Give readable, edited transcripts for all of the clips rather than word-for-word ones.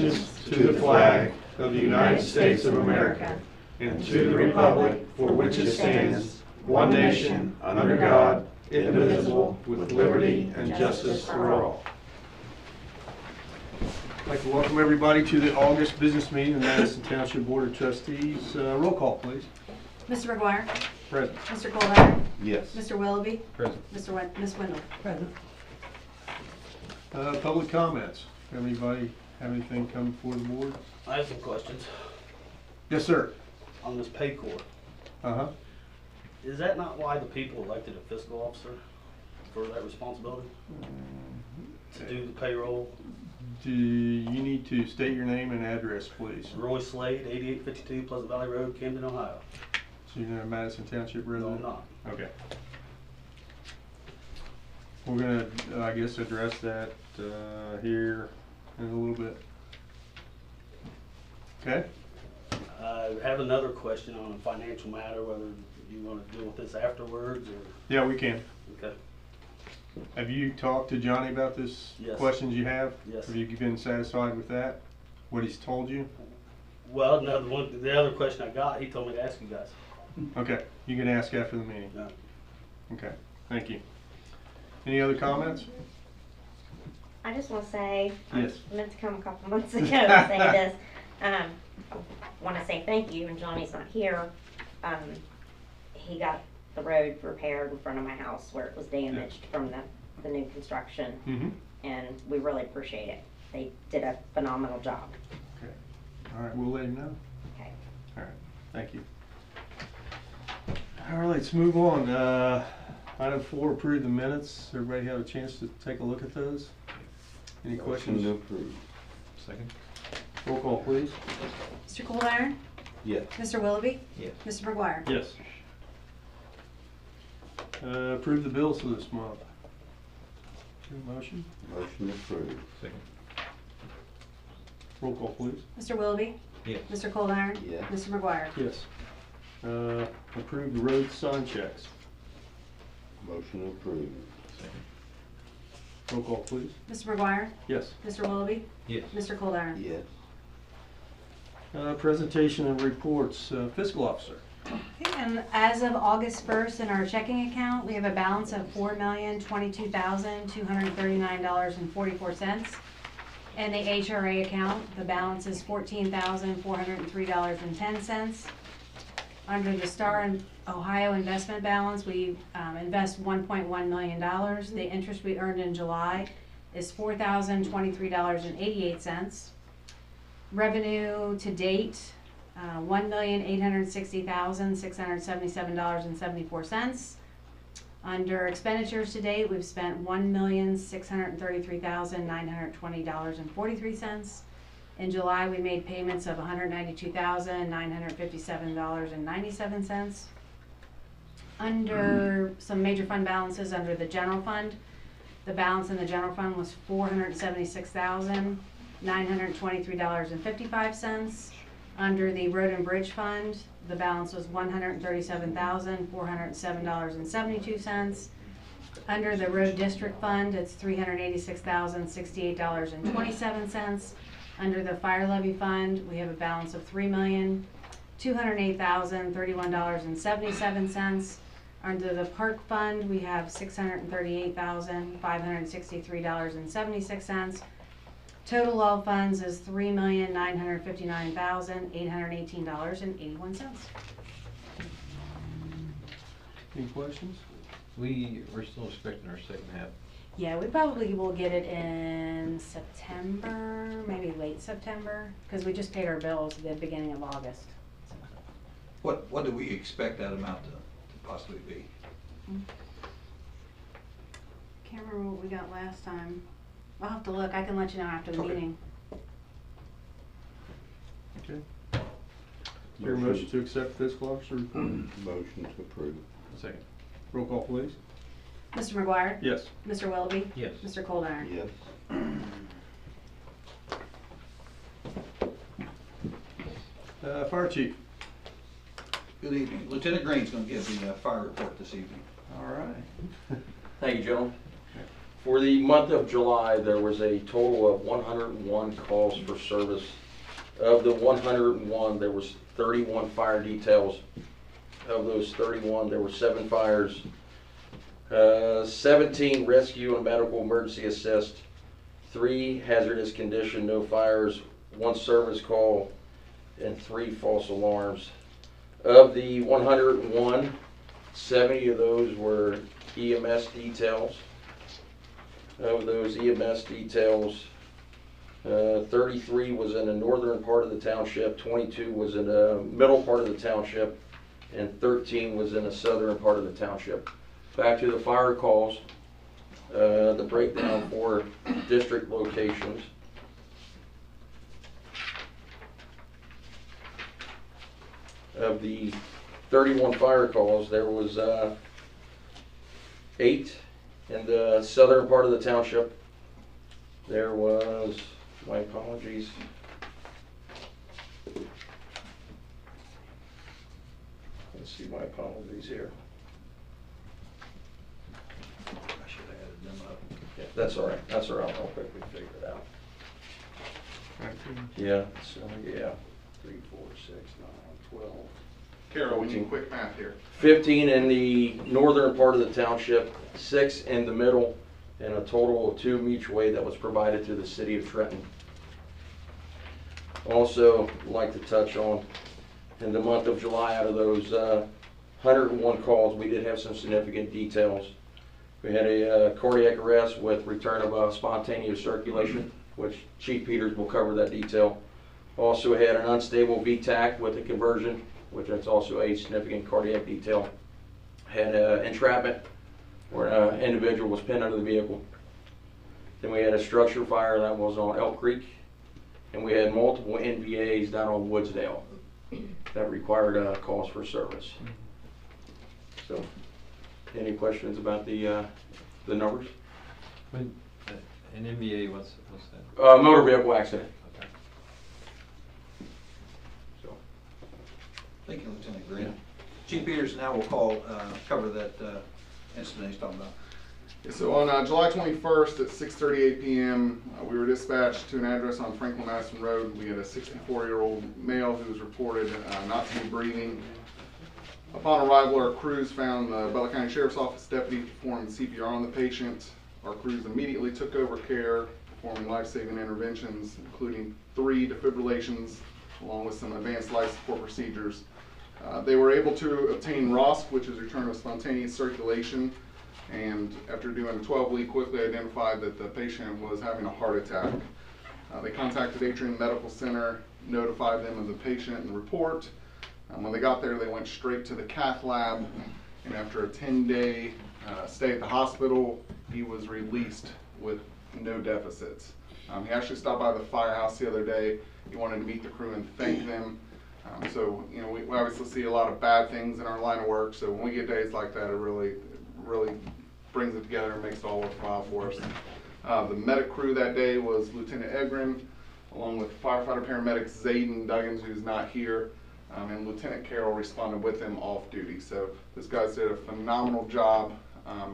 allegiance to the flag of the United States of America and to the republic for which it stands, one nation, under God, indivisible, with liberty and justice for all. I'd like to welcome everybody to the August business meeting of the Madison Township Board of Trustees. Roll call, please. Mr. McGuire. Present. Mr. Colbert. Yes. Mr. Willoughby. Present. Ms. Wendell. Present. Public comments. Anybody have anything come before the board? I have some questions Yes, sir. on this pay corps. Uh-huh. Is that not why the people elected a fiscal officer for that responsibility? To do the payroll? Do you need to state your name and address, please? Roy Slade, 8852 Pleasant Valley Road, Camden, Ohio. So you're a Madison Township No, resident? I'm not. Okay. We're gonna, I guess, address that here in a little bit. Okay? I have another question on a financial matter, whether you want to deal with this afterwards or... Yeah, we can. Okay. Have you talked to Johnny about this? Yes. Questions you have? Yes. Have you been satisfied with that? What he's told you? Well, no, the other question I got, he told me to ask you guys. Okay, you can ask after the meeting. No. Okay, thank you. Any other comments? I just want to say, Yes. I meant to come a couple months ago to say this. I want to say thank you, and Johnny's not here. He got the road repaired in front of my house where it was damaged from the new construction, Mm-hmm. and we really appreciate it. They did a phenomenal job. Okay. All right, we'll let him know. Okay. All right, thank you. All right, let's move on. Item 4, approve the minutes. Everybody have a chance to take a look at those? Any questions? Motion to approve. Second. Roll call, please. Mr. Colbert. Yes. Mr. Willoughby. Yes. Mr. McGuire. Yes. Approve the bills for this month. Your motion? Motion approved. Second. Roll call, please. Mr. Willoughby. Yes. Mr. Colbert. Yes. Mr. McGuire. Yes. Approve the road sign checks. Motion approved. Second. Roll call, please. Mr. McGuire. Yes. Mr. Willoughby. Yes. Mr. Colbert. Yes. Presentation and reports. Fiscal officer. Okay, and as of August 1st in our checking account, we have a balance of $4,022,239.44. In the HRA account, the balance is $14,403.10. Under the Star and Ohio investment balance, we invest $1.1 million. The interest we earned in July is $4,023.88. Revenue to date, $1,860,677.74. Under expenditures to date, we've spent $1,633,920.43. In July, we made payments of $192,957.97. Under some major fund balances under the general fund, the balance in the general fund was $476,923.55. Under the road and bridge fund, the balance was $137,407.72. Under the road district fund, it's $386,068.27. Under the fire levy fund, we have a balance of $3,208,031.77. Under the park fund, we have $638,563.76. Total all funds is $3,959,818.81. Any questions? We're still expecting our second half. Yeah, we probably will get it in September, maybe late September, because we just paid our bills at the beginning of August. What do we expect that amount to possibly be? Can't remember what we got last time. I'll have to look. I can let you know after the Okay. meeting. Okay. Your motion to accept fiscal officer report? Motion to approve. Second. Roll call, please. Mr. McGuire? Yes. Mr. Willoughby? Yes. Mr. Colbert? Yes. Fire chief. Good evening. Lieutenant Green's going to give the fire report this evening. All right. Thank you, gentlemen. For the month of July, there was a total of 101 calls for service. Of the 101, there was 31 fire details. Of those 31, there were 7 fires, 17 rescue and medical emergency assist, 3 hazardous condition, no fires, 1 service call, and 3 false alarms. Of the 101, 70 of those were EMS details. Of those EMS details, 33 was in the northern part of the township, 22 was in the middle part of the township, and 13 was in the southern part of the township. Back to the fire calls, the breakdown for district locations. Of the 31 fire calls, there was 8 in the southern part of the township. There was, my apologies, let's see, my apologies here. I should have added them up. Yeah, that's all right, that's all right, I'll quickly figure it out. Yeah, so, yeah, 3, 4, 6, 9, 12. Carol, we need quick math here. 15 in the northern part of the township, 6 in the middle, and a total of 2 mutual aid that was provided to the city of Trenton. Also, like to touch on, in the month of July, out of those 101 calls, we did have some significant details. We had a cardiac arrest with return of spontaneous circulation, which Chief Peters will cover that detail. Also had an unstable VTAC with a conversion, which is also a significant cardiac detail. Had entrapment, where an individual was pinned under the vehicle. Then we had a structure fire that was on Elk Creek, and we had multiple NVAs down on Woodsdale that required calls for service. So, any questions about the numbers? When, an MVA, what's that? Motor vehicle accident. Okay. So, Thank you, Lieutenant Green. Chief Peters now will cover that incident he's talking about. Yeah, so on July 21st at 6:38 p.m., we were dispatched to an address on Franklin Madison Road. We had a 64-year-old male who was reported not to be breathing. Upon arrival, our crews found the Butler County Sheriff's Office deputy performing CPR on the patient. Our crews immediately took over care, performing life-saving interventions, including 3 defibrillations, along with some advanced life support procedures. They were able to obtain ROSC, which is return of spontaneous circulation, and after doing a 12-lead, quickly identified that the patient was having a heart attack. They contacted Atrium Medical Center, notified them of the patient and report. When they got there, they went straight to the cath lab, and after a 10-day stay at the hospital, he was released with no deficits. He actually stopped by the firehouse the other day. He wanted to meet the crew and thank them. So, you know, we obviously see a lot of bad things in our line of work, so when we get days like that, it really brings it together and makes it all worthwhile for us. The medic crew that day was Lieutenant Egren, along with firefighter paramedic Zayden Duggins, who's not here, and Lieutenant Carroll responded with him off duty. So this guys did a phenomenal job.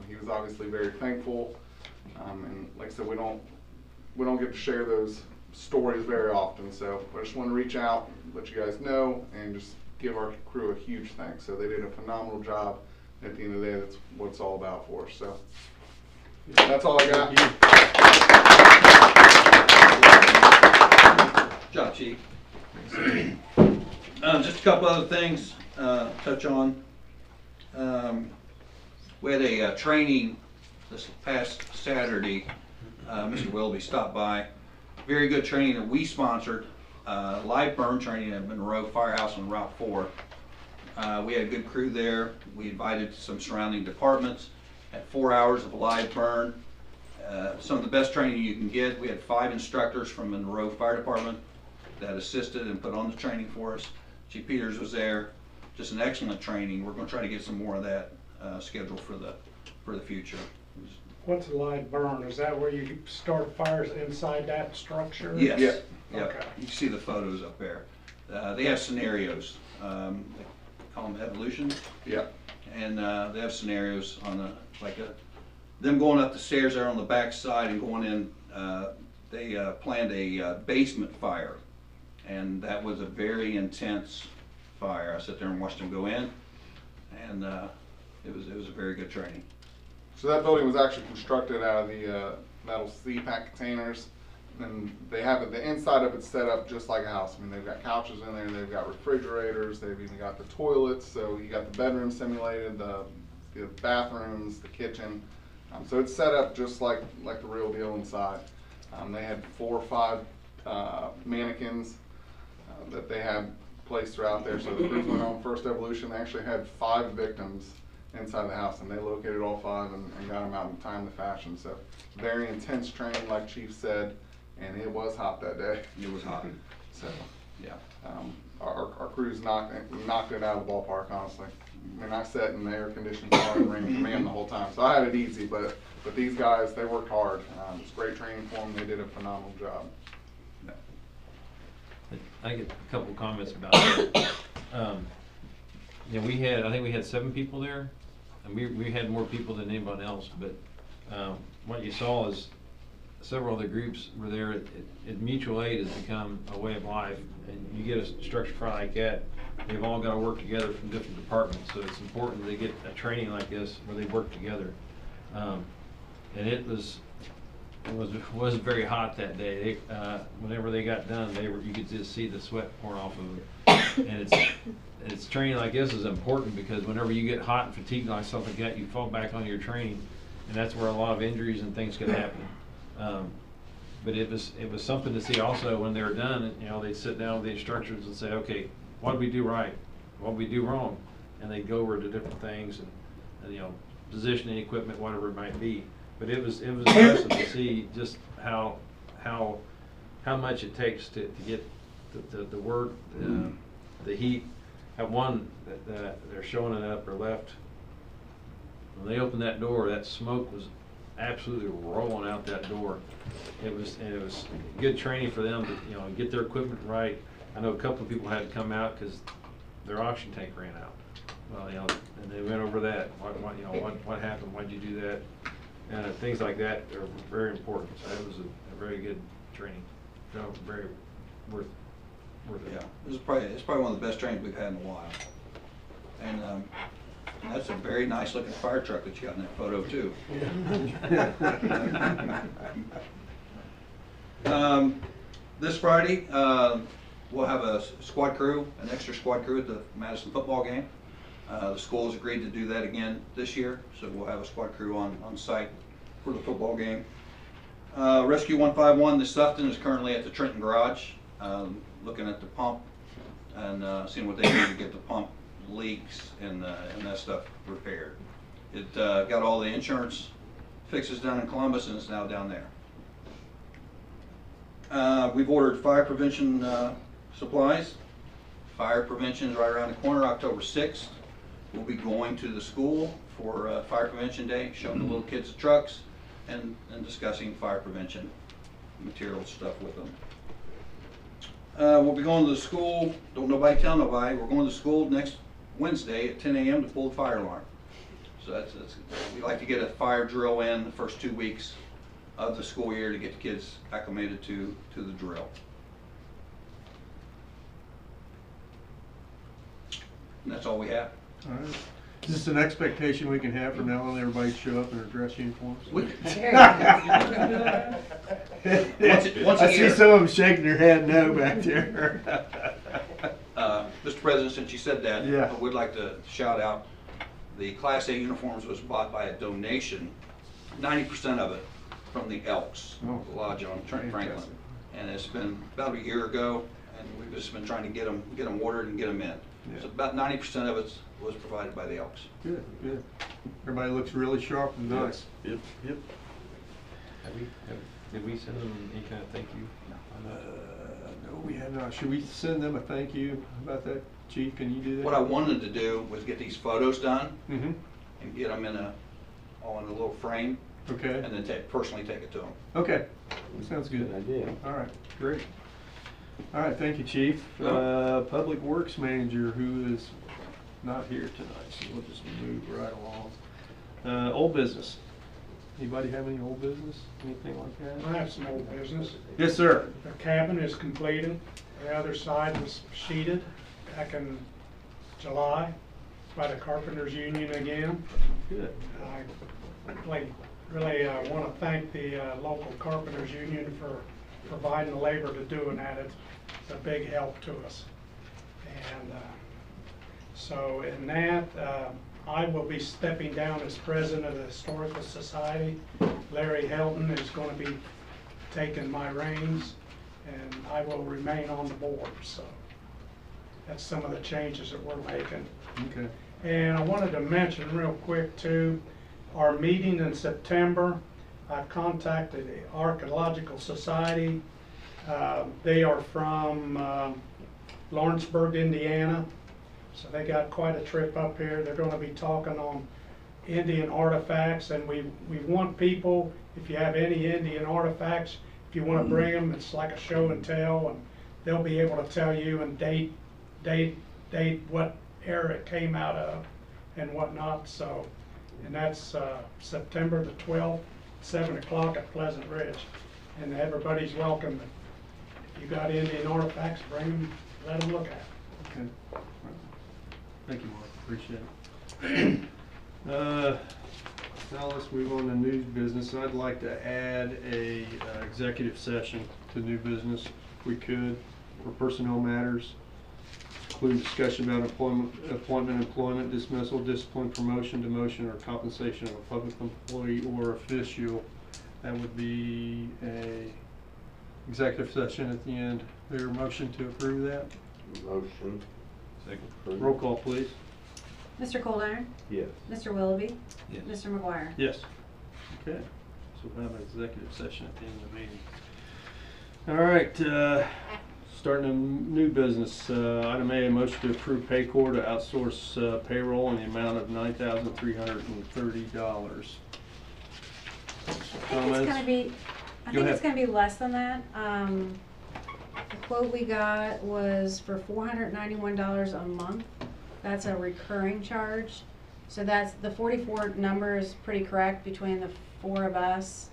He was obviously very thankful, and like I said, we don't get to share those stories very often. So I just want to reach out, let you guys know, and just give our crew a huge thanks. So they did a phenomenal job. At the end of the day, that's what it's all about for us. So that's all I got. Good job, Chief. Just a couple other things touch on. We had a training this past Saturday. Mr. Willoughby stopped by. Very good training that we sponsored. Live burn training at Monroe Firehouse on Route 4. We had a good crew there. We invited some surrounding departments. Had 4 hours of live burn. Some of the best training you can get. We had 5 instructors from Monroe Fire Department that assisted and put on the training for us. Chief Peters was there. Just an excellent training. We're going to try to get some more of that scheduled for the future. What's a live burn? Is that where you start fires inside that structure? Yes. Yeah. Yep. Okay. You see the photos up there. They have scenarios. They call them evolution. Yeah. And they have scenarios on like them going up the stairs there on the back side and going in, they planned a basement fire. And that was a very intense fire. I sat there and watched them go in, and it was a very good training. So that building was actually constructed out of the metal C-pack containers, and they have it, the inside of it's set up just like a house. I mean, they've got couches in there, they've got refrigerators, they've even got the toilets, so you got the bedroom simulated, the bathrooms, the kitchen. So it's set up just like the real deal inside. They had 4 or 5 mannequins that they had placed throughout there. So the crews went on First Evolution. They actually had 5 victims inside the house, and they located all 5 and got them out in timely fashion. So very intense training, like Chief said, and it was hot that day. It was hot. So Yeah. our crews knocked it out of the ballpark, honestly. I mean, I sat in the air-conditioned car and ran command the whole time, so I had it easy. But these guys, they worked hard. It's great training for them. They did a phenomenal job. I get a couple of comments about that. Yeah, I think we had 7 people there, and we had more people than anyone else, but what you saw is several other groups were there. Mutual aid has become a way of life, and you get a structured fire like that, they've all got to work together from different departments, so it's important they get a training like this where they work together. And it was very hot that day. Whenever they got done, you could just see the sweat pouring off of them. And it's training like this is important, because whenever you get hot and fatigued like something like that, you fall back on your training, and that's where a lot of injuries and things could happen. But it was something to see also when they were done. They'd sit down with the instructors and say, okay, what did we do right? What did we do wrong? And they'd go over to different things and positioning equipment, whatever it might be. But it was impressive to see just how much it takes to get the work, the heat. At one that they're showing it up or left, when they opened that door, that smoke was absolutely rolling out that door. It was good training for them to get their equipment right. I know a couple of people had to come out because their oxygen tank ran out. Well, and they went over that. What happened? Why'd you do that? And things like that are very important. So that was a very good training. So very worth it. Yeah, it's probably one of the best trainings we've had in a while. And that's a very nice looking fire truck that you got in that photo too. This Friday, we'll have a squad crew, an extra squad crew at the Madison football game. The school has agreed to do that again this year, so we'll have a squad crew on site for the football game. Rescue 151, the Sufton, is currently at the Trenton garage, looking at the pump and seeing what they do to get the pump leaks and that stuff repaired. It got all the insurance fixes done in Columbus, and it's now down there. We've ordered fire prevention supplies. Fire prevention is right around the corner, October 6th. We'll be going to the school for Fire Prevention Day, showing the little kids the trucks and discussing fire prevention material stuff with them. We'll be going to the school, don't nobody tell nobody, we're going to school next Wednesday at 10 a.m. to pull the fire alarm. So we like to get a fire drill in the first 2 weeks of the school year to get the kids acclimated to the drill. And that's all we have. All right. Is this an expectation we can have from now on, everybody show up in their dress uniforms? Once I a see year. some of them shaking their head no back there. Mr. President, since you said that, Yeah. I would like to shout out the Class A uniforms was bought by a donation, 90% of it from the Elks Lodge on Trent Franklin. And it's been about a year ago, and we've just been trying to get them ordered and get them in. Yeah. So about 90% of it was provided by the Elks. Good, good. Everybody looks really sharp and nice. Yep. Did we send them any kind of thank you? No, we have not. Should we send them a thank you about that, Chief? Can you do that? What I wanted to do was get these photos done Mm-hmm. and get them all in a little frame, Okay. and then personally take it to them. Okay. Sounds good. idea. All right, great. All right, thank you, Chief. Public Works Manager, who is not here tonight, so we'll just move right along. Old business. Anybody have any old business, anything like that? I have some old business. Yes, sir. The cabin is completed. The other side was sheeted back in July by the Carpenters Union again. Good. I really want to thank the local Carpenters Union for providing the labor to doing that. It's a big help to us. And so in that, I will be stepping down as president of the Historical Society. Larry Helton is going to be taking my reins, and I will remain on the board. So that's some of the changes that we're making. Okay. And I wanted to mention real quick too, our meeting in September, I contacted the Archaeological Society. They are from Lawrenceburg, Indiana. So they got quite a trip up here. They're going to be talking on Indian artifacts, and we want people, if you have any Indian artifacts, if you want to bring them, it's like a show and tell, and they'll be able to tell you and date what era it came out of and whatnot. So, and that's September the 12th, 7 o'clock at Pleasant Ridge, and everybody's welcome. If you got Indian artifacts, bring them, let them look at them. Okay. Thank you, Mark, appreciate it. Now let's move on to new business. I'd like to add a executive session to new business, if we could, for personnel matters. Include discussion about appointment, employment, dismissal, discipline, promotion, demotion, or compensation of a public employee or official. That would be a executive session at the end. Is there a motion to approve that? Motion. Second. Roll call, please. Mr. Coldiron? Yes. Mr. Willoughby? Yes. Mr. McGuire? Yes. Okay, so we'll have an executive session at the end of the meeting. All right, starting a new business. Item A, a motion to approve Paycor to outsource payroll in the amount of $9,330. I think it's Comments? gonna be, I Go think ahead. it's gonna be less than that. The quote we got was for $491 a month. That's a recurring charge. So that's, the 44 number is pretty correct between the 4 of us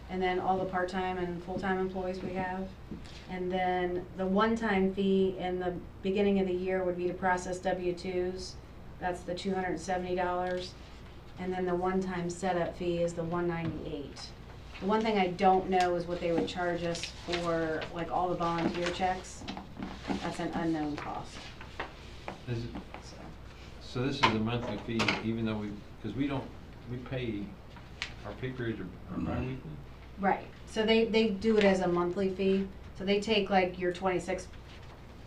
and then all the part-time and full-time employees we have. And then the one-time fee in the beginning of the year would be to process W-2s. That's the $270. And then the one-time setup fee is the $198. The one thing I don't know is what they would charge us for like all the volunteer checks. That's an unknown cost. So this is a monthly fee, even though because we pay, our pay periods are bi-weekly? Right, so they do it as a monthly fee. So they take like your 26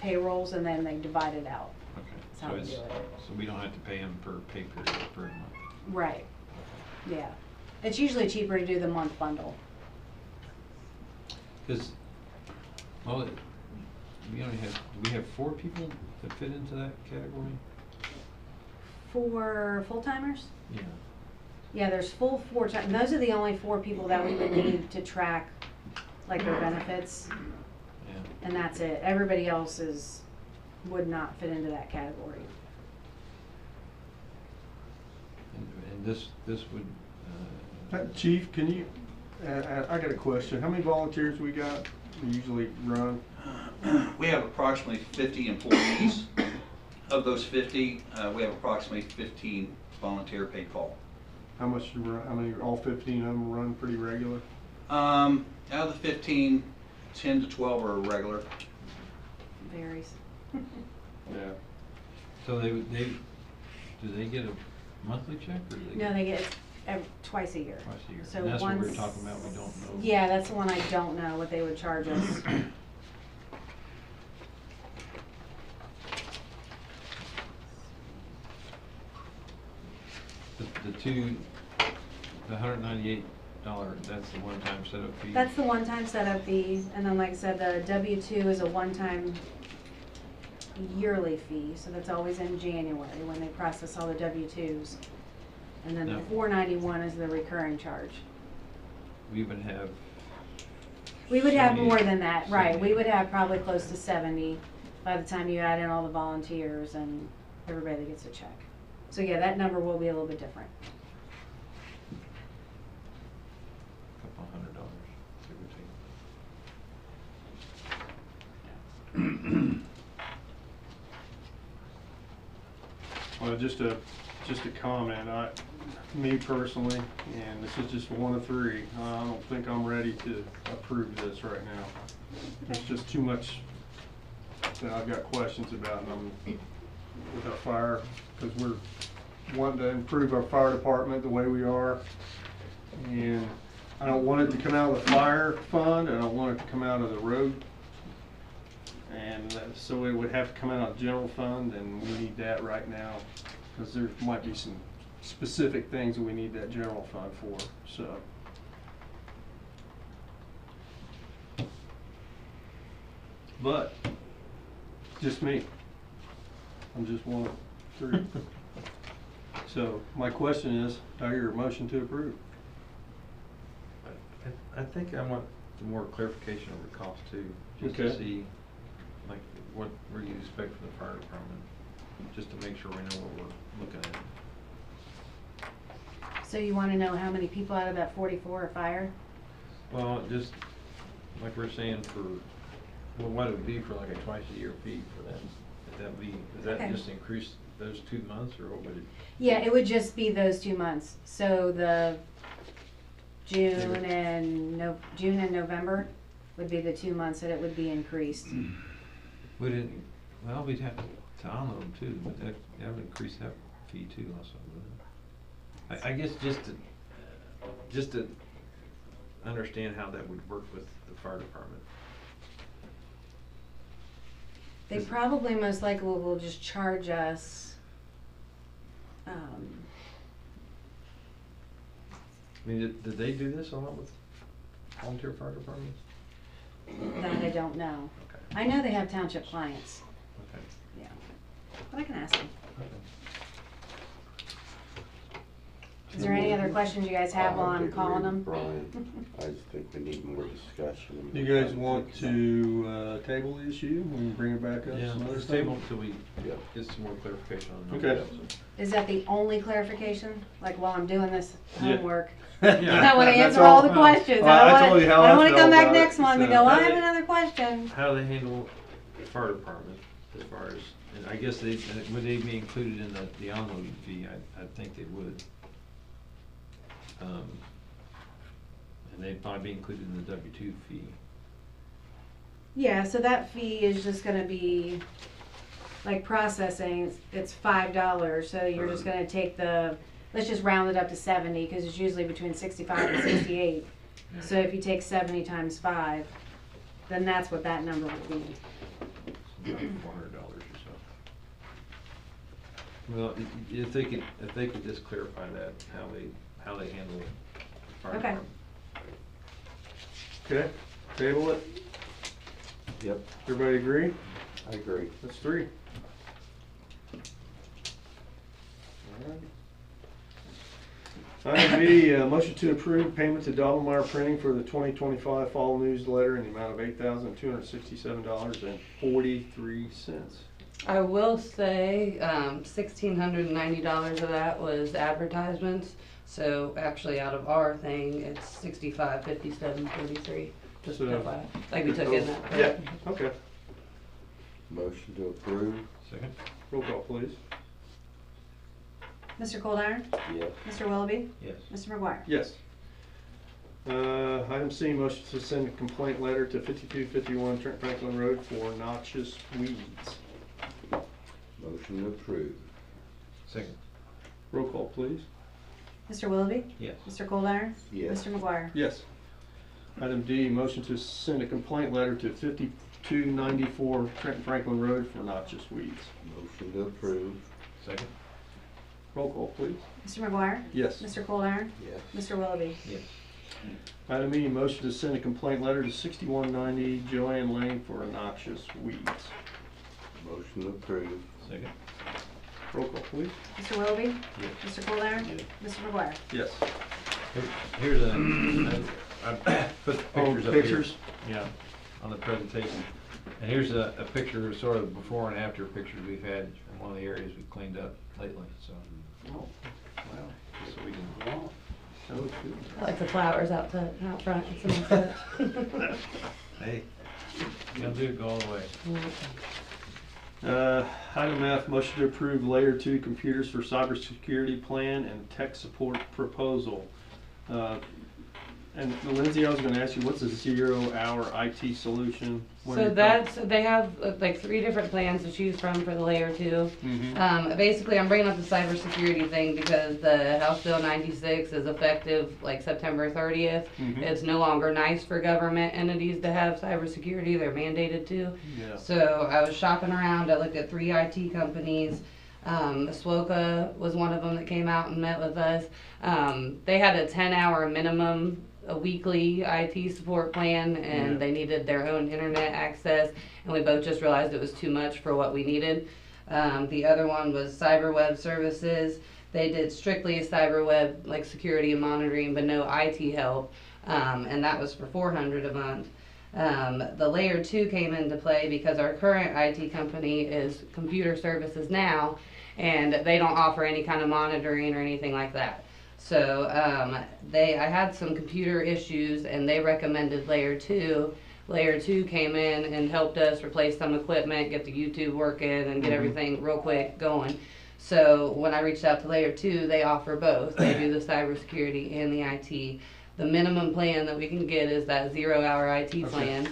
payrolls and then they divide it out. Okay, That's how we do it. so we don't have to pay them per pay period per month? Right, yeah. It's usually cheaper to do the month bundle. Because, well, we only have, do we have 4 people that fit into that category? For full-timers? Yeah. Yeah, there's full 4 time, those are the only 4 people that we would need to track like their benefits, Yeah. and that's it. Everybody else would not fit into that category. And this would, Chief, can you, I got a question. How many volunteers we got? We usually run? We have approximately 50 employees. Of those 50, we have approximately 15 volunteer paid call. How much, how many, all 15 of them run pretty regular? Out of the 15, 10 to 12 are regular. Varies. Yeah. so do they get a monthly check or do they? No, they get it twice a year. Twice a year. So And that's what we're once- talking about, we don't know. Yeah, that's the one I don't know what they would charge us. The $198, that's the one-time setup fee? That's the one-time setup fee, and then like I said, the W-2 is a one-time yearly fee, so that's always in January when they process all the W-2s. And then the No. $491 is the recurring charge. We would have. We would have 70 more than that, right, 70. we would have probably close to 70 by the time you add in all the volunteers and everybody that gets a check. So yeah, that number will be a little bit different. Well, just a comment, me personally, and this is just one of three, I don't think I'm ready to approve this right now. There's just too much that I've got questions about, and I'm, with our fire, because we're wanting to improve our fire department the way we are. And I don't want it to come out of the fire fund, and I don't want it to come out of the road. And so it would have to come out of the general fund, and we need that right now, because there might be some specific things that we need that general fund for, so. But, just me. I'm just one of three. So, my question is, do I hear a motion to approve? I think I want more clarification over the cost too, just Okay. to see, like, what you expect from the fire department, just to make sure we know what we're looking at. So you wanna know how many people out of that 44 are fire? Well, just, like we're saying for, well, what it would be for like a twice a year fee for them, if that be, does that Okay. just increase those 2 months, or what would it? Yeah, it would just be those 2 months. So the June and November would be the 2 months that it would be increased. Would it, well, we'd have to honor them too, but that would increase that fee too also, wouldn't it? I guess just to understand how that would work with the fire department. They probably most likely will just charge us, I mean, did they do this a lot with volunteer fire departments? that I don't know. Okay. I know they have township clients, Okay. yeah, but I can ask them. Is there any other questions you guys have while I'm calling them? Brian, I just think we need more discussion. Do you guys want to table the issue and bring it back up? Yeah, some other let's time? table until we Yep. get some more clarification on the Okay. numbers. Is that the only clarification? Like while I'm doing this Yeah. homework? Yeah. I wanna That's answer all the well, questions. I told you how I I don't wanna felt come back about it, next month and so- go, I have another question. How do they handle the fire department as far as, and I guess would they be included in the onloading fee? I think they would. And they'd probably be included in the W-2 fee. Yeah, so that fee is just gonna be, like processing, it's $5, so you're just gonna take let's just round it up to 70, cause it's usually between 65 and 68. So if you take 70 times 5, then that's what that number would be. About $400 or so. Well, if they could just clarify that, how they handle the fire Okay. department. Okay, table it. Yep, Everybody agree? I agree. That's 3. Item B, motion to approve payment to Dobblemeyer Printing for the 2025 fall newsletter in the amount of $8,267.43. I will say, $1,690 of that was advertisements, so actually out of our thing, it's 6557.43. Just So- FYI, like we took in that. Yeah, okay. Motion to approve? Second? Roll call, please. Mr. Coldiron? Yes. Mr. Willoughby? Yes. Mr. McGuire? Yes. Item C, motion to send a complaint letter to 5251 Trent Franklin Road for noxious weeds. Motion to approve? Second? Roll call, please. Mr. Willoughby? Yes. Mr. Coldiron? Yes. Mr. McGuire? Yes. Item D, motion to send a complaint letter to 5294 Trent Franklin Road for noxious weeds. Motion to approve? Second? Roll call, please. Mr. McGuire? Yes. Mr. Coldiron? Yes. Mr. Willoughby? Yes. Item E, motion to send a complaint letter to 6190 Joanne Lane for noxious weeds. Motion to approve? Second? Roll call, please. Mr. Willoughby? Yes. Mr. Coldiron? Yes. Mr. McGuire? Yes. Here's I put the pictures up here. Pictures? Yeah, on the presentation. And here's a picture, sort of before and after pictures we've had in one of the areas we've cleaned up lately, so. Oh, wow. Just so we can. Wow. That looks good. I like the flowers out front. It's a nice touch. Hey, Gotta do it, go all the way. Item F, motion to approve layer 2 computers for cybersecurity plan and tech support proposal. And Lindsay, I was gonna ask you, what's a 0-hour IT solution? What are So you that's, they have like 3 different plans to choose from for the layer 2. Basically, I'm bringing up the cybersecurity thing because the House Bill 96 is effective like September 30th. It's no longer nice for government entities to have cybersecurity, they're mandated to. Yeah. So I was shopping around, I looked at 3 IT companies. Swoka was one of them that came out and met with us. They had a 10-hour minimum, a weekly IT support plan, and they needed their own internet access, and we both just realized it was too much for what we needed. The other one was cyber web services. They did strictly a cyber web, like security and monitoring, but no IT help, and that was for $400 a month. The layer 2 came into play because our current IT company is Computer Services Now, and they don't offer any kind of monitoring or anything like that. So I had some computer issues and they recommended layer 2. Layer 2 came in and helped us replace some equipment, get the YouTube working and get everything real quick going. So when I reached out to layer 2, they offer both. They do the cybersecurity and the IT. The minimum plan that we can get is that 0-hour IT plan.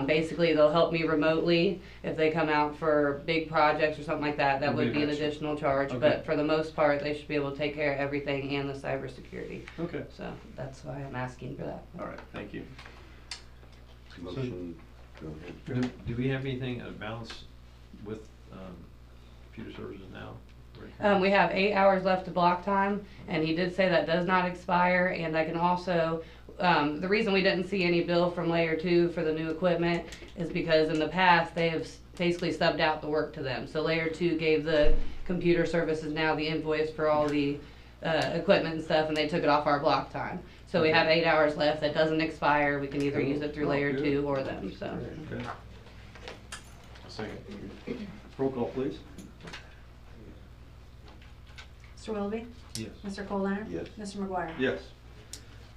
Basically, they'll help me remotely if they come out for big projects or something like that. That would be an additional charge, but for the most part, they should be able to take care of everything and the cybersecurity. Okay. So that's why I'm asking for that. All right, thank you. Motion, go ahead. Do we have anything out of balance with Computer Services Now? We have 8 hours left to block time, and he did say that does not expire, and I can also, the reason we didn't see any bill from layer 2 for the new equipment is because in the past, they have basically subbed out the work to them. So layer 2 gave the Computer Services Now the invoice for all the equipment and stuff, and they took it off our block time. So we have 8 hours left, that doesn't expire, we can either use it through layer 2 or them, so. Okay. Second. Roll call, please. Mr. Willoughby? Yes. Mr. Coldiron? Yes. Mr. McGuire? Yes.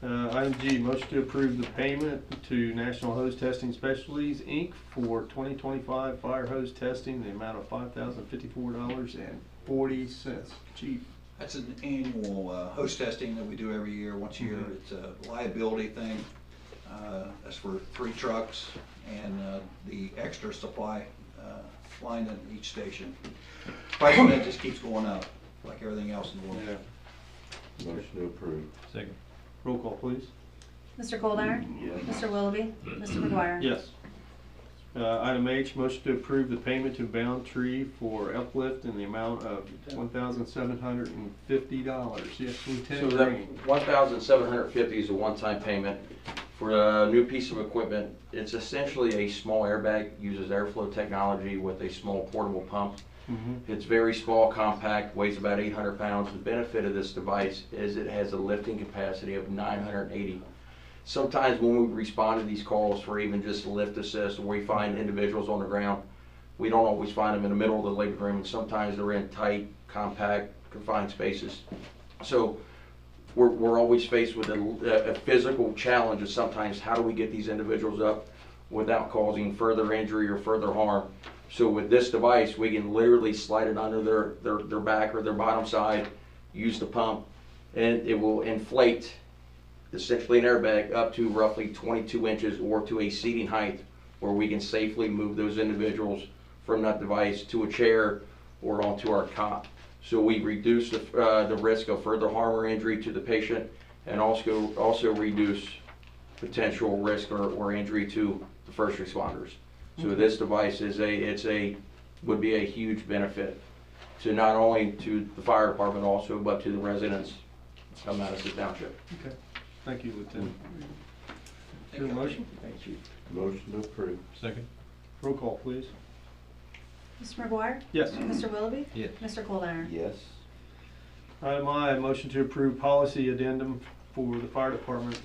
Item G, motion to approve the payment to National Hose Testing Specialties, Inc. for 2025 fire hose testing, the amount of $5,054.40. Chief. That's an annual hose testing that we do every year, once a year. It's a liability thing. That's for 3 trucks and the extra supply line at each station. Price of that just keeps going up, like everything else in the world. Motion to approve. Second. Roll call, please. Mr. Coldiron? Yes. Mr. Willoughby? Mr. McGuire? Yes. Item H, motion to approve the payment to Boundtree for uplift in the amount of $1,750. Yes, So Lieutenant that Green. $1,750 is a one-time payment for a new piece of equipment. It's essentially a small airbag, uses airflow technology with a small portable pump. It's very small, compact, weighs about 800 pounds. The benefit of this device is it has a lifting capacity of 980. Sometimes when we respond to these calls for even just lift assist, or we find individuals on the ground, we don't always find them in the middle of the labor room, and sometimes they're in tight, compact, confined spaces. So we're always faced with a physical challenge of sometimes how do we get these individuals up without causing further injury or further harm. So with this device, we can literally slide it under their back or their bottom side, use the pump, and it will inflate essentially an airbag up to roughly 22 inches or to a seating height where we can safely move those individuals from that device to a chair or onto our cot. So we reduce the risk of further harm or injury to the patient, and also reduce potential risk or injury to the first responders. So this device would be a huge benefit to not only to the fire department also, but to the residents of Madison Township. Okay. Thank you, Lieutenant. Thank Your you. motion? Thank you. Motion to approve. Second. Roll call, please. Mr. McGuire? Yes. Mr. Willoughby? Yes. Mr. Coldiron? Yes. Item I, motion to approve policy addendum for the fire department.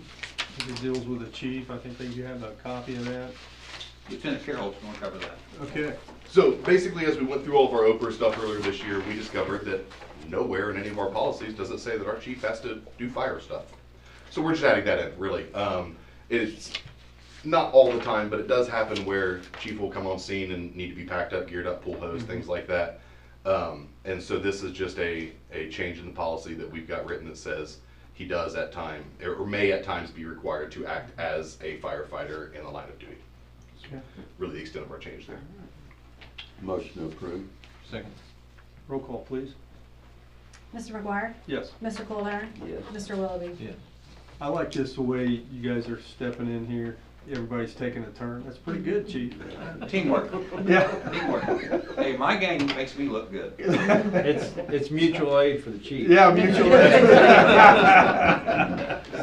It deals with the chief. I think that you have a copy of that. Lieutenant Carroll's going to cover that. Okay. So basically, as we went through all of our OPER stuff earlier this year, we discovered that nowhere in any of our policies does it say that our chief has to do fire stuff. So we're just adding that in, really. It's not all the time, but it does happen where chief will come on scene and need to be packed up, geared up, pull hose, things like that. And so this is just a change in the policy that we've got written that says he does at time, or may at times be required to act as a firefighter in the line of duty. Okay. Really the extent of our change there. Motion to approve. Second. Roll call, please. Mr. McGuire? Yes. Mr. Colder? Yes. Mr. Willoughby? Yeah. I like just the way you guys are stepping in here. Everybody's taking a turn. That's pretty good, Chief. Teamwork. Yeah. Teamwork. Hey, my gang makes me look good. It's mutual aid for the chief. Yeah, mutual aid.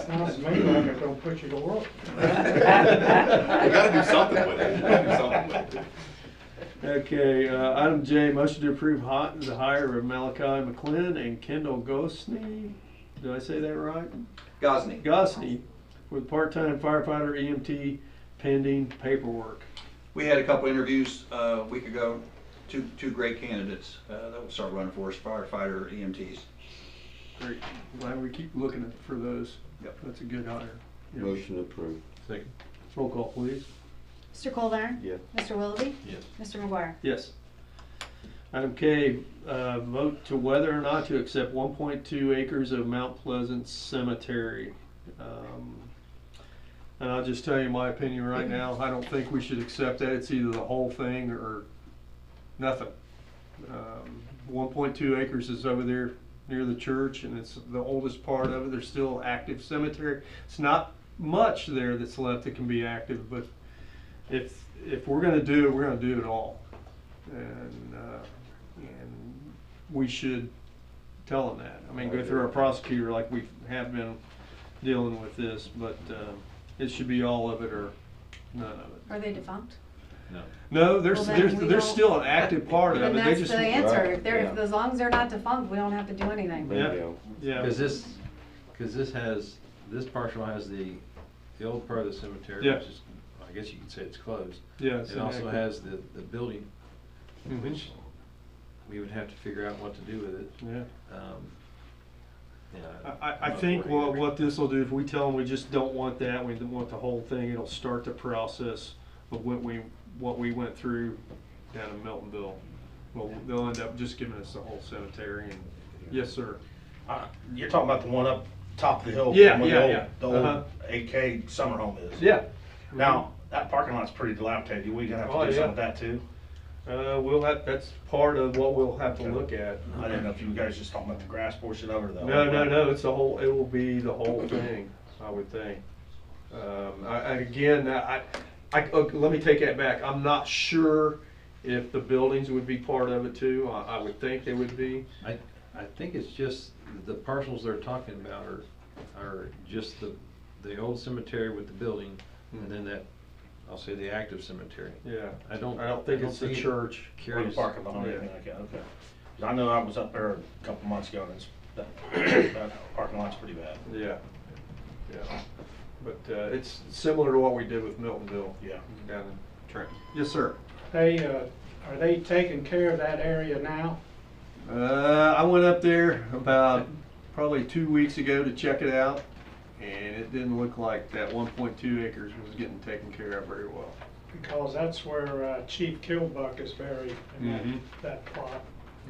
Sounds to me like it's gonna put you to work. We gotta do something with it. We gotta do something with it. Okay, item J, motion to approve the hire of Malachi McClin and Kendall Gosney. Did I say that right? Gosney. Gosney, with part-time firefighter EMT pending paperwork. We had a couple interviews a week ago, two great candidates that will start running for us, firefighter EMTs. Great. Glad we keep looking for those. Yep. That's a good hire. Yep. Motion to approve. Second. Roll call, please. Mr. Colder? Yes. Mr. Willoughby? Yes. Mr. McGuire? Yes. Item K, vote to whether or not to accept 1.2 acres of Mount Pleasant Cemetery. And I'll just tell you my opinion right now. I don't think we should accept that. It's either the whole thing or nothing. 1.2 acres is over there near the church, and it's the oldest part of it. There's still active cemetery. It's not much there that's left that can be active, but if we're gonna do it, we're gonna do it all. And we should tell them that. I mean, go through our prosecutor like we have been dealing with this, but it should be all of it or none of it. Are they defunct? No. No, Well, then we there's don't- still an active part of Then it. They that's just the answer. Right, If they're, yeah. as long as they're not defunct, we don't have to do anything. Yeah. Bingo. Yeah. Because this parcel has the old part of the cemetery, Yeah. which is, I guess you could say it's closed. Yeah, it's It also inactive. has the building, Mhm. which we would have to figure out what to do with it. Yeah. Yeah. I think what this will do, if we tell them we just don't want that, we don't want the whole thing, it'll start the process of what we went through down in Miltonville. Well, they'll end up just giving us the whole cemetery and, yes, sir. You're talking about the one up top of the hill? Yeah, where yeah, yeah. The old Uh-huh. AK summer home is? Yeah. Now, that parking lot's pretty dilapidated. We gonna have Oh, to do yeah. something with that too? That's part of what we'll have to Okay. look at. I didn't know if you guys just talking about the grass portion of it or the. No, it's the whole, it will be the whole thing, I would think. Let me take that back. I'm not sure if the buildings would be part of it too. I would think they would be. I think it's just the parcels they're talking about are just the old cemetery with the building, and then that, I'll say the active cemetery. Yeah. I don't think it's the see it. church. Or the Curious. parking lot or Yeah. anything like that, okay. 'Cause I know I was up there a couple months ago and that parking lot's pretty bad. Yeah. Yeah. But it's similar to what we did with Miltonville. Yeah. Down in Trenton. Yes, sir. Hey, are they taking care of that area now? I went up there about probably 2 weeks ago to check it out, and it didn't look like that 1.2 acres was getting taken care of very well. Because that's where Chief Kilbuck is buried in Mhm. that plot.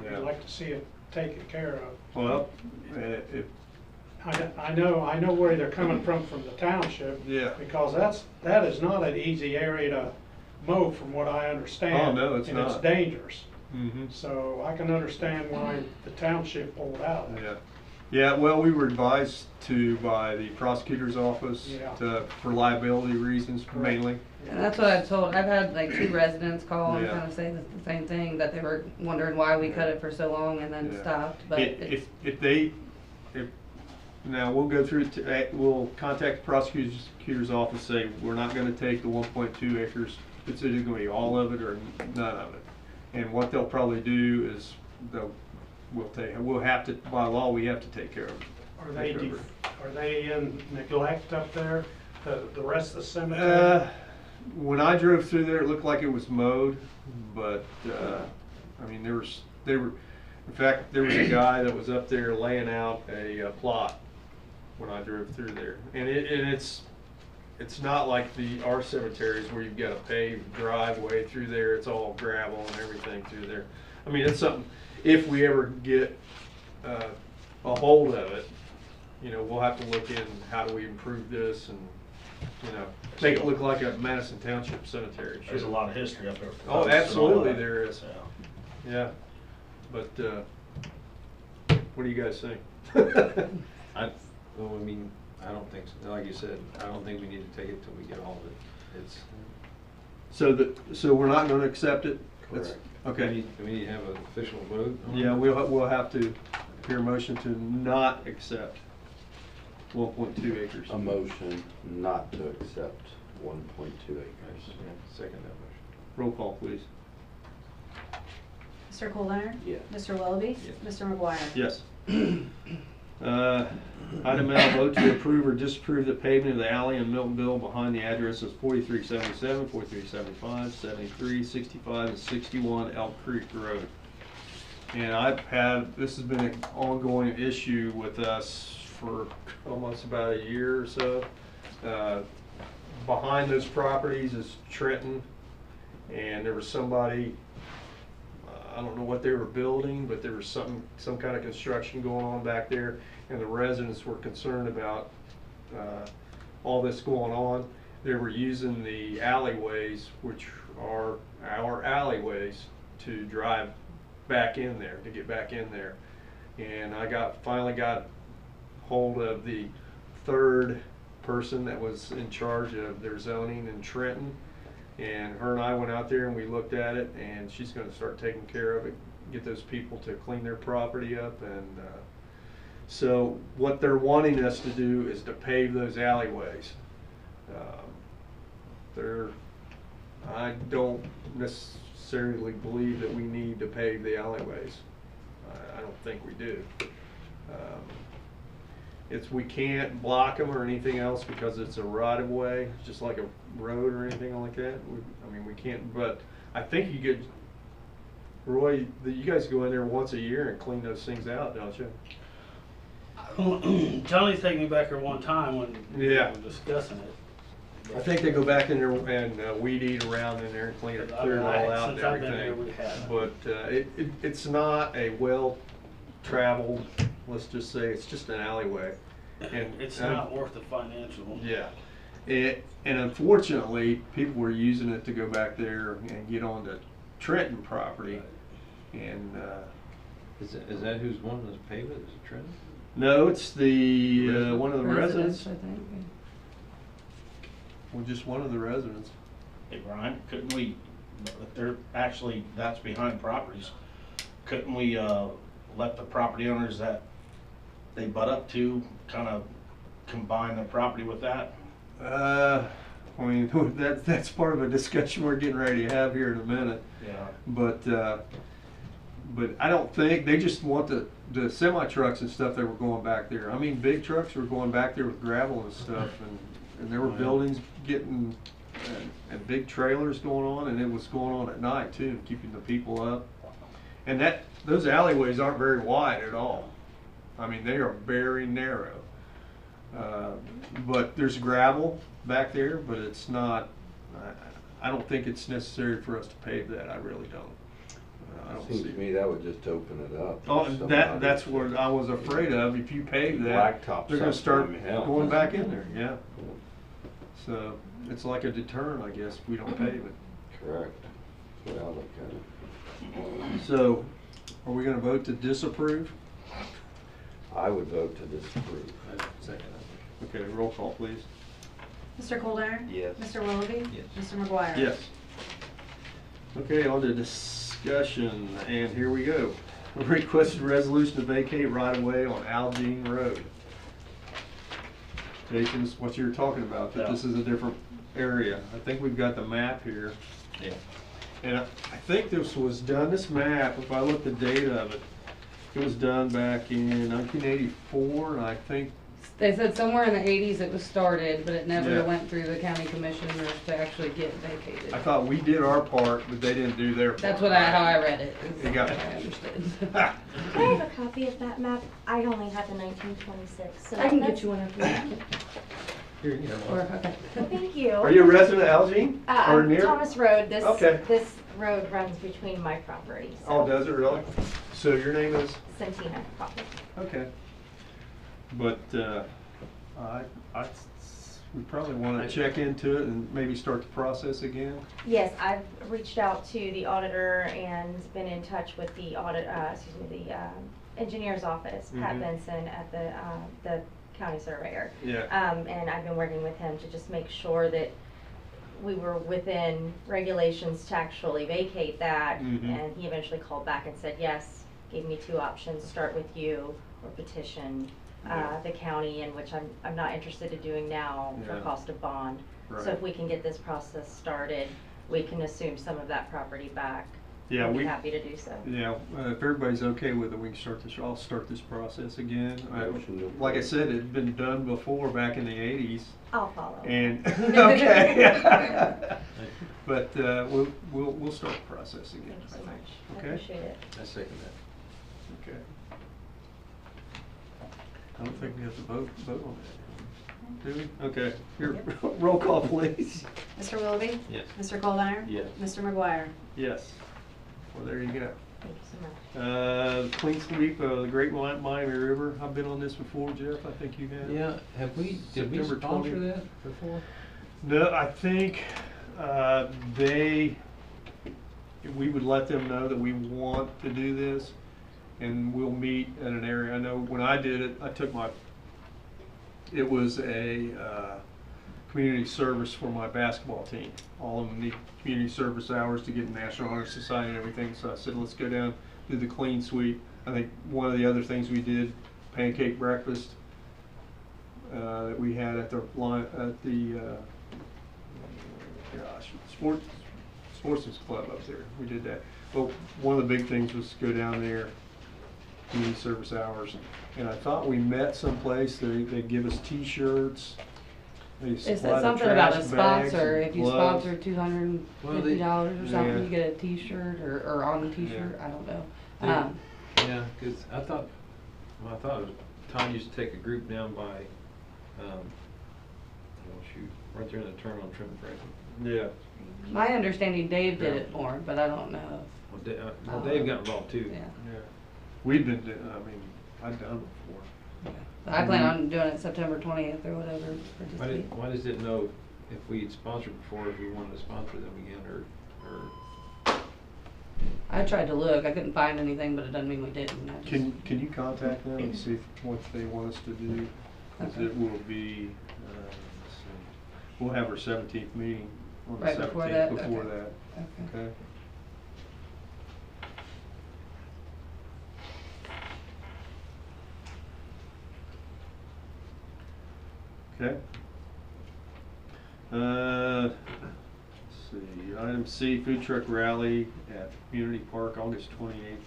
Yeah. I'd like to see it taken care of. Well, I know where they're coming from the township. Yeah. Because that is not an easy area to mow from what I understand. Oh, no, it's And it's not. dangerous. Mhm. So I can understand why the township pulled out. Yeah. Yeah, well, we were advised by the prosecutor's office Yeah. for liability reasons mainly. And that's what I've told, I've had like 2 residents call and Yeah. kind of say the same thing, that they were wondering why we cut it for so long and then Yeah. stopped, but. Now we'll go through, we'll contact the prosecutor's office, say, we're not gonna take the 1.2 acres, it's either gonna be all of it or none of it. And what they'll probably do is, we'll have to, by law, we have to take care of it. Are they in neglect up there, the rest of the cemetery? When I drove through there, it looked like it was mowed, but, I mean, in fact, there was a guy that was up there laying out a plot when I drove through there. And it's not like our cemeteries where you've got a paved driveway through there, it's all gravel and everything through there. I mean, it's something, if we ever get a hold of it, you know, we'll have to look in, how do we improve this and, you know, make it look like a Madison Township cemetery. There's a lot of history up there. with Oh, posts and all absolutely that. there is. Yeah. Yeah, but, what do you guys think? Well, I mean, I don't think, so. Like you said, I don't think we need to take it till we get all of it. It's, So we're not gonna accept it? That's- Correct. Okay, do we need to have an official vote? on it? yeah, we'll have to hear a motion to not accept 1.2 acres. A motion not to accept 1.2 acres. Yeah, second that motion. Roll call, please. Mr. Coldenner? Yes. Mr. Willoughby? Yes. Mr. McGuire? Yes. Item L, vote to approve or disapprove the pavement of the alley in Miltonville behind the addresses 4377, 4375, 73, 65, and 61 Elk Creek Road. And this has been an ongoing issue with us for almost about a year or so. Behind those properties is Trenton, and there was somebody, I don't know what they were building, but there was some kind of construction going on back there, and the residents were concerned about all this going on. They were using the alleyways, which are our alleyways, to drive back in there, to get back in there. And I finally got hold of the third person that was in charge of their zoning in Trenton. And her and I went out there and we looked at it, and she's gonna start taking care of it, get those people to clean their property up. And so what they're wanting us to do is to pave those alleyways. I don't necessarily believe that we need to pave the alleyways. I don't think we do. We can't block them or anything else because it's a right of way, just like a road or anything like that. We can't, but I think you could, Roy, you guys go in there once a year and clean those things out, don't you? Johnny's taking me back there one time when we Yeah. were discussing it. I think they go back in there and weed eat around in there and clear it all out and Since I've been here, everything. we have. But it's not a well-traveled, let's just say, it's just an alleyway. And It's not worth the financial. Yeah. And unfortunately, people were using it to go back there and get onto Trenton property. And, Is that who's wanting to pave it? Is it Trenton? no, it's the, one of the residents. I think. Well, just one of the residents. Hey Brian, couldn't we, that's behind properties, couldn't we let the property owners that they butt up to kind of combine the property with that? That's part of a discussion we're getting ready to have here in a minute. Yeah. But I don't think, they just want the semi trucks and stuff that were going back there. I mean, big trucks were going back there with gravel and stuff, and there were buildings getting, and big trailers going on, and it was going on at night too, keeping the people up. And those alleyways aren't very wide at all. I mean, they are very narrow. But there's gravel back there, but it's not, I don't think it's necessary for us to pave that. I really don't. I don't Seems see. to me that would just open it up. Oh, Somebody that's to- what I was afraid of. If you pave that, Blacktop they're gonna start sometime, hell. going back in there, yeah. So it's like a deterrent, I guess, if we don't pave it. Correct. That's the way I look at it. So are we gonna vote to disapprove? I would vote to disapprove. Second that motion. Okay, roll call, please. Mr. Coldenner? Yes. Mr. Willoughby? Yes. Mr. McGuire? Yes. Okay, on to discussion, and here we go. Requested resolution to vacate right-of-way on Algene Road. Jason, this is what you were talking about, that this is a different area. I think we've got the map here. Yeah. And I think this was done, this map, if I look at the date of it, it was done back in 1984, and I think, They said somewhere in the 80s it was started, but it never Yeah. went through the county commissioners to actually get vacated. I thought we did our part, but they didn't do their part. That's how I read it. is You got what it. I understood. Can I have a copy of that map? I only have the 1926. So I can that's- get you one after that. Here, you have Or, one. okay. Thank you. Are you a resident of Algene? Or near? Thomas Road, this, Okay. this road runs between my property, so. Oh, does it really? So your name is? Santina property. Okay. But, we probably wanna check into it and maybe start the process again. Yes, I've reached out to the auditor and been in touch with the engineer's office, Pat Mhm. Benson at the county surveyor. Yeah. And I've been working with him to just make sure that we were within regulations to actually vacate that. Mhm. And he eventually called back and said, yes, gave me two options, start with you or petition the county, in which I'm not interested in doing now for Yeah. cost of bond. Right. So if we can get this process started, we can assume some of that property back. Yeah, I'd be happy to do so. Yeah, if everybody's okay with it, we can start this, I'll start this process again. Motion to Like I approve. said, it'd been done before, back in the 80s. I'll follow. And, okay. But, we'll start the process again. Thank you so much. I Okay. appreciate it. I second that. Okay. I don't think we have to vote on that. Do we? Okay, here, roll call please. Mr. Willoughby? Yes. Mr. Colmeyer? Yes. Mr. McGuire? Yes. Well, there you go. Thank you so much. Clean sweep of the Great Miami River. I've been on this before, Jeff. I think you have. Yeah, did we September sponsor 20. that before? No, I think we would let them know that we want to do this, and we'll meet at an area. I know when I did it, it was a community service for my basketball team. All of them need community service hours to get in National Honor Society and everything, so I said, let's go down, do the clean sweep. I think one of the other things we did, pancake breakfast, that we had at the sportsman's club up there. We did that. But one of the big things was to go down there, community service hours. And I thought we met someplace, they give us t-shirts. They It's supply the something about trash a bags sponsor. and If you gloves. sponsor $250 or something, Yeah. you get a T-shirt or on the T-shirt. Yeah. I don't know. Yeah. Yeah, because I thought Todd used to take a group down by, right there in the turn on Trenton Franklin. Yeah. My understanding, Dave did Yeah. it for him, but I don't know. Well, Dave got involved too. Yeah. Yeah. We've been doing, I've done it before. But I plan on doing it September 20th or whatever for this week. Why does it know if we'd sponsored before, if we wanted to sponsor them again, or? I tried to look. I couldn't find anything, but it doesn't mean we didn't. I just, Can you contact them and see what they want us to do? 'Cause Okay. it will be, let's see, we'll have our 17th meeting on the Right 17th. before that? Before Okay. that, okay. okay? Okay. Let's see, item C, food truck rally at Community Park, August 28th,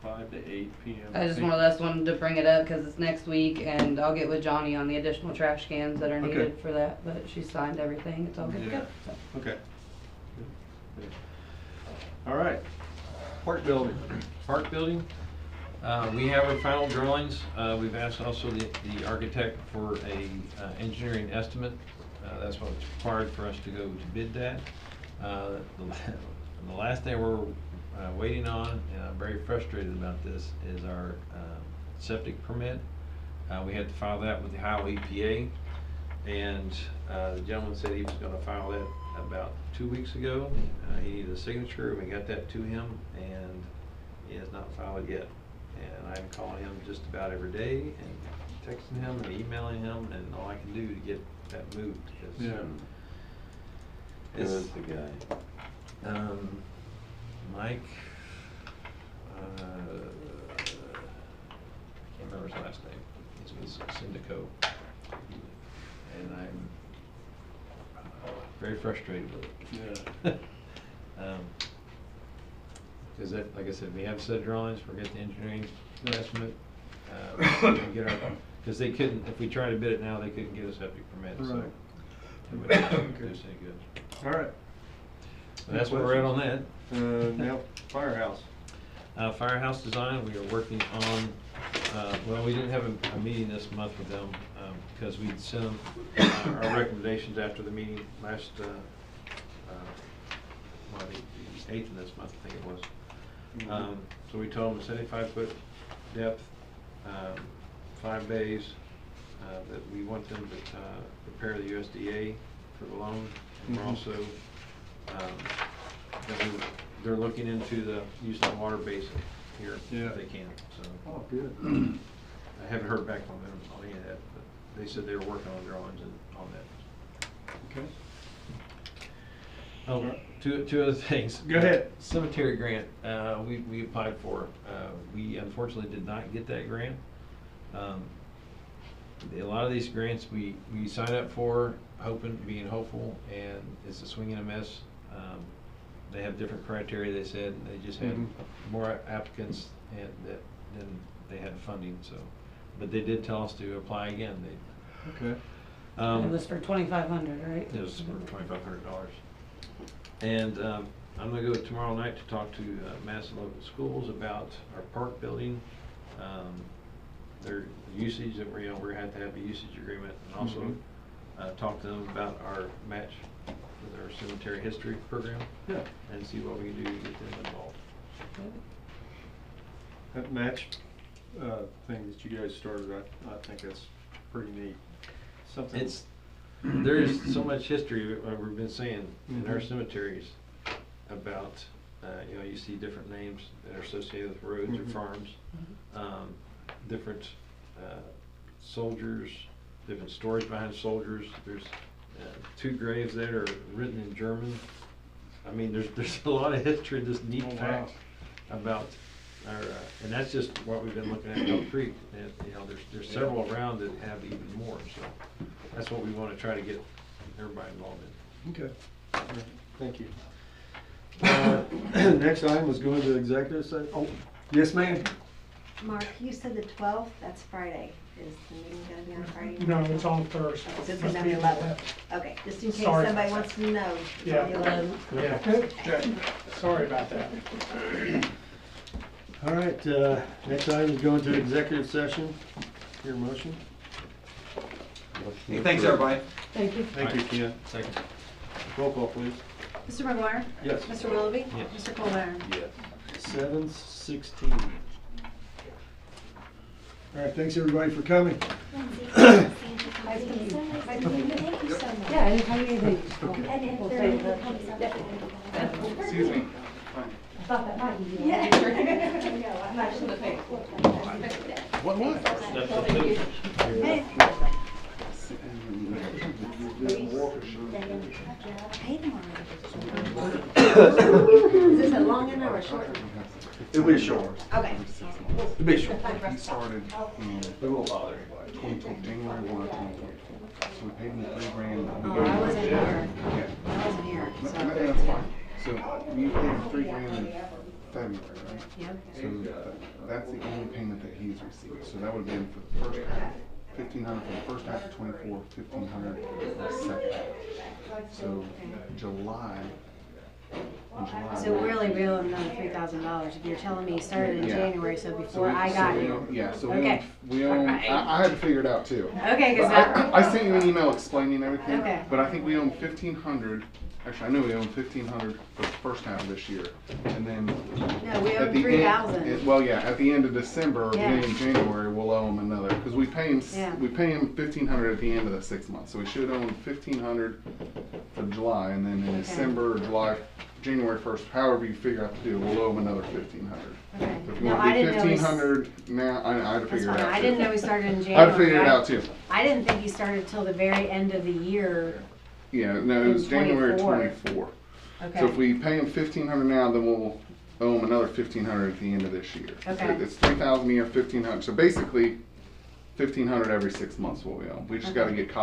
5 to 8 p.m. I just more or less wanted to bring it up because it's next week, and I'll get with Johnny on the additional trash cans that are Okay. needed for that. But she signed everything. It's all good to Yeah. go. So. Okay. Good. All right, park building. Park building, we have our final drawings. We've asked also the architect for a engineering estimate. That's what's required for us to go to bid that. The last thing we're waiting on, and I'm very frustrated about this, is our septic permit. We had to file that with the Ohio EPA, and the gentleman said he was gonna file that about 2 weeks ago. He needed a signature, and we got that to him, and he has not filed it yet. And I'm calling him just about every day, and texting him and emailing him, and all I can do to get that moved. Because, Yeah. Who is the guy? Mike, I can't remember his last name. It was Syndico. And I'm very frustrated with it. Yeah. Because like I said, we have set drawings, we're getting the engineering estimate. Because they couldn't, if we tried to bid it now, they couldn't get a septic permit, so. Right. It wouldn't do us any good. All right. So that's where we're at on that. Now, firehouse. Firehouse design, we are working on, well, we didn't have a meeting this month with them. because we'd sent them our recommendations after the meeting last, the 8th of this month, I think it was. So we told them 75-foot depth, 5 bays, that we want them to prepare the USDA for the loan. And we're also, they're looking into the use of the water basin here if they can. So. Oh, good. I haven't heard back from them on any of that, but they said they were working on drawings and on that. Okay. Oh, two other things. Go ahead. Cemetery grant, we applied for. We unfortunately did not get that grant. A lot of these grants we sign up for, being hopeful, and it's a swing and a miss. They have different criteria, they said, and they just had more applicants than they had funding, so. But they did tell us to apply again. Okay. It was for $2,500, right? It was for $2,500. And I'm gonna go tomorrow night to talk to Madison local schools about our park building, their usage, that we're gonna have to have a usage agreement, and also talk to them about our match with our cemetery history program. Yeah. And see what we can do to get them involved. That match thing that you guys started, I think that's pretty neat. Something. There is so much history, we've been saying, in our cemeteries about, you see different names that are associated with roads or farms, different soldiers, different stories behind soldiers. There's 2 graves that are written in German. I mean, there's a lot of history, just neat facts about our, and that's just what we've been looking at in Elk Creek. And, there's several around that have even more. So that's what we want to try to get everybody involved in. Okay. All right. Thank you. Next item was going to executive session. Oh, yes, ma'am. Mark, you said the 12th, that's Friday. Is the meeting gonna be on Friday? No, it's on Thursday. Okay, so it's gonna be 11th. Okay, just in case Sorry somebody about wants to know. Yeah. It's on the 11th. Yeah. Sorry about that. All right, next item is going to executive session. Your motion? Hey, thanks, everybody. Thank you. Thank you, Ken. Second. Roll call, please. Mr. McGuire? Yes. Mr. Willoughby? Yes. Mr. Colbert? Yes. 7:16. All right, thanks everybody for coming. Thank you so much. Yeah, anytime you need anything. And if We'll there say ever that. comes up. Excuse me. I thought that might be. Yeah. No, I'm actually. What? Hey. Hey, tomorrow. Is this a long one or a short one? It'll be short. Okay. It'll be short. He started We won't bother anybody. January 1, 2024. So we paid him $3,000. Oh, I wasn't here. Yeah. I wasn't here, so. That's fine. So you paid him $3,000 in February, right? Yep. So that's the only payment that he's received. So that would have been for the first half, $1,500 for the first half of 24, $1,500 for the second half. So July. So really, we owe him another $3,000. If you're telling me he started in January, so before I got here. Yeah, so Okay. we own, Alright. I had to figure it out too. Okay, But because I sent you an email explaining everything. Okay. But I think we own $1,500. Actually, I know we own $1,500 for the first half of this year, and then no, we owe at the end, $3,000. well, yeah, at the end of December or Yeah. beginning of January, we'll owe him another because we pay him Yeah. $1,500 at the end of the 6 months. So we should owe him $1,500 for July, and then in Okay. December or January 1st, however you figure out to do, we'll owe him another $1,500. Okay. So if you No, want I to do didn't know he s- $1,500 now, I had to That's figure fine. it out. I too. didn't know he started in January. I had to figure it out too. I didn't think he started till the very end of the year. Yeah, no, it In was January 24. 24. Okay. So if we pay him $1,500 now, then we'll owe him another $1,500 at the end of this year. Okay. So it's $3,000 a year, $1,500. So basically, $1,500 every 6 months what we owe. We just got to get copies